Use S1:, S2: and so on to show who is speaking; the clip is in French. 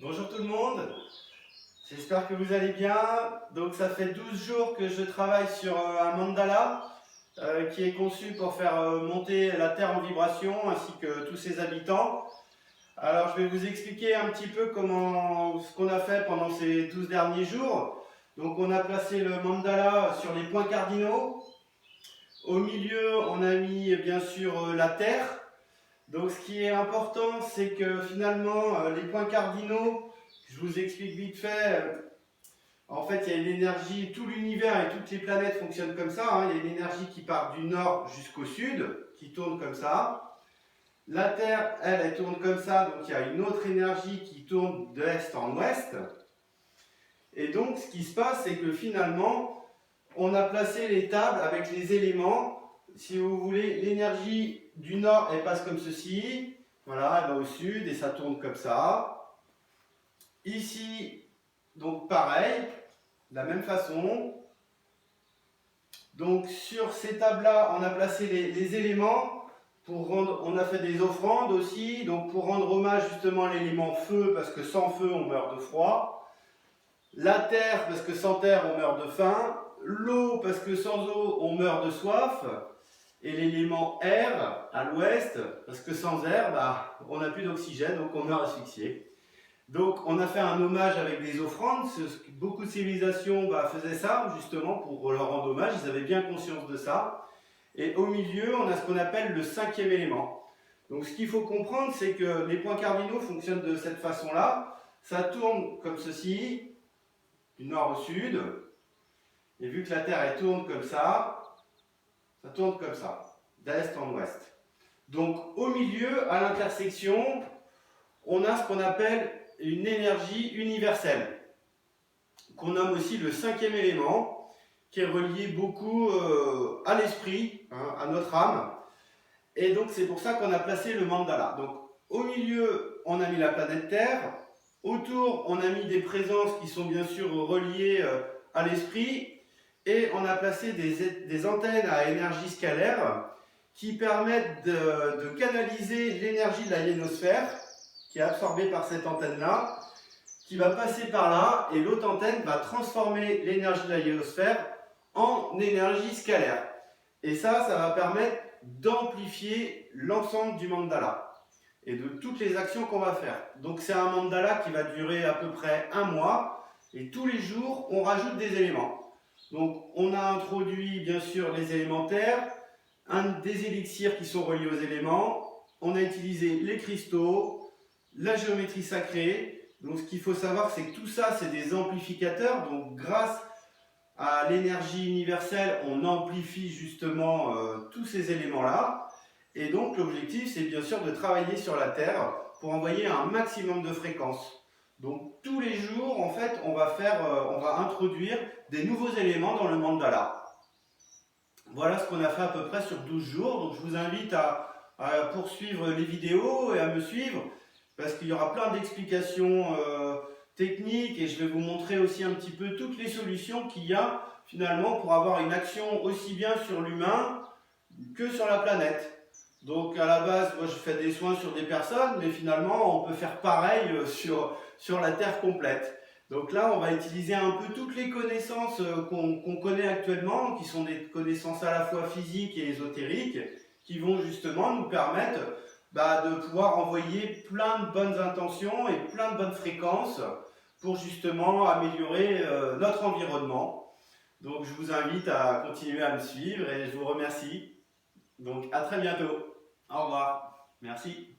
S1: Bonjour tout le monde, j'espère que vous allez bien. Donc ça fait 12 jours que je travaille sur un mandala qui est conçu pour faire monter la Terre en vibration ainsi que tous ses habitants. Alors je vais vous expliquer un petit peu ce qu'on a fait pendant ces 12 derniers jours. Donc on a placé le mandala sur les points cardinaux. Au milieu on a mis bien sûr la Terre. Donc ce qui est important, c'est que finalement les points cardinaux, je vous explique vite fait, en fait il y a une énergie, tout l'univers et toutes les planètes fonctionnent comme ça, hein. Il y a une énergie qui part du nord jusqu'au sud, qui tourne comme ça. La Terre, elle tourne comme ça, donc il y a une autre énergie qui tourne de l'est en ouest. Et donc ce qui se passe, c'est que finalement, on a placé les tables avec les éléments. Si vous voulez, l'énergie du nord, elle passe comme ceci. Voilà, elle va au sud et ça tourne comme ça. Ici, donc pareil, de la même façon. Donc sur ces tables-là, on a placé les éléments. On a fait des offrandes aussi, donc pour rendre hommage justement à l'élément feu, parce que sans feu, on meurt de froid. La terre, parce que sans terre, on meurt de faim. L'eau, parce que sans eau, on meurt de soif. Et l'élément air, à l'ouest, parce que sans air, on n'a plus d'oxygène, donc on meurt asphyxié. Donc on a fait un hommage avec des offrandes. Beaucoup de civilisations faisaient ça, justement, pour leur rendre hommage. Ils avaient bien conscience de ça. Et au milieu, on a ce qu'on appelle le cinquième élément. Donc ce qu'il faut comprendre, c'est que les points cardinaux fonctionnent de cette façon-là. Ça tourne comme ceci, du nord au sud. Et vu que la Terre elle tourne comme ça tourne comme ça, d'est en ouest. Donc au milieu, à l'intersection, on a ce qu'on appelle une énergie universelle, qu'on nomme aussi le cinquième élément, qui est relié beaucoup à l'esprit, hein, à notre âme. Et donc c'est pour ça qu'on a placé le mandala. Donc au milieu, on a mis la planète Terre. Autour, on a mis des présences qui sont bien sûr reliées à l'esprit. Et on a placé des antennes à énergie scalaire qui permettent de canaliser l'énergie de la ionosphère, qui est absorbée par cette antenne-là, qui va passer par là, et l'autre antenne va transformer l'énergie de la ionosphère en énergie scalaire. Et ça va permettre d'amplifier l'ensemble du mandala et de toutes les actions qu'on va faire. Donc c'est un mandala qui va durer à peu près un mois, et tous les jours, on rajoute des éléments. Donc on a introduit bien sûr les élémentaires, des élixirs qui sont reliés aux éléments, on a utilisé les cristaux, la géométrie sacrée. Donc ce qu'il faut savoir, c'est que tout ça, c'est des amplificateurs. Donc grâce à l'énergie universelle, on amplifie justement tous ces éléments-là. Et donc l'objectif, c'est bien sûr de travailler sur la Terre pour envoyer un maximum de fréquences. Donc tous les jours, en fait, on va introduire des nouveaux éléments dans le mandala. Voilà ce qu'on a fait à peu près sur 12 jours. Donc je vous invite à poursuivre les vidéos et à me suivre, parce qu'il y aura plein d'explications techniques, et je vais vous montrer aussi un petit peu toutes les solutions qu'il y a finalement pour avoir une action aussi bien sur l'humain que sur la planète. Donc à la base, moi je fais des soins sur des personnes, mais finalement on peut faire pareil sur la Terre complète. Donc là, on va utiliser un peu toutes les connaissances qu'on connaît actuellement, qui sont des connaissances à la fois physiques et ésotériques, qui vont justement nous permettre de pouvoir envoyer plein de bonnes intentions et plein de bonnes fréquences pour justement améliorer notre environnement. Donc je vous invite à continuer à me suivre et je vous remercie. Donc à très bientôt. Au revoir. Merci.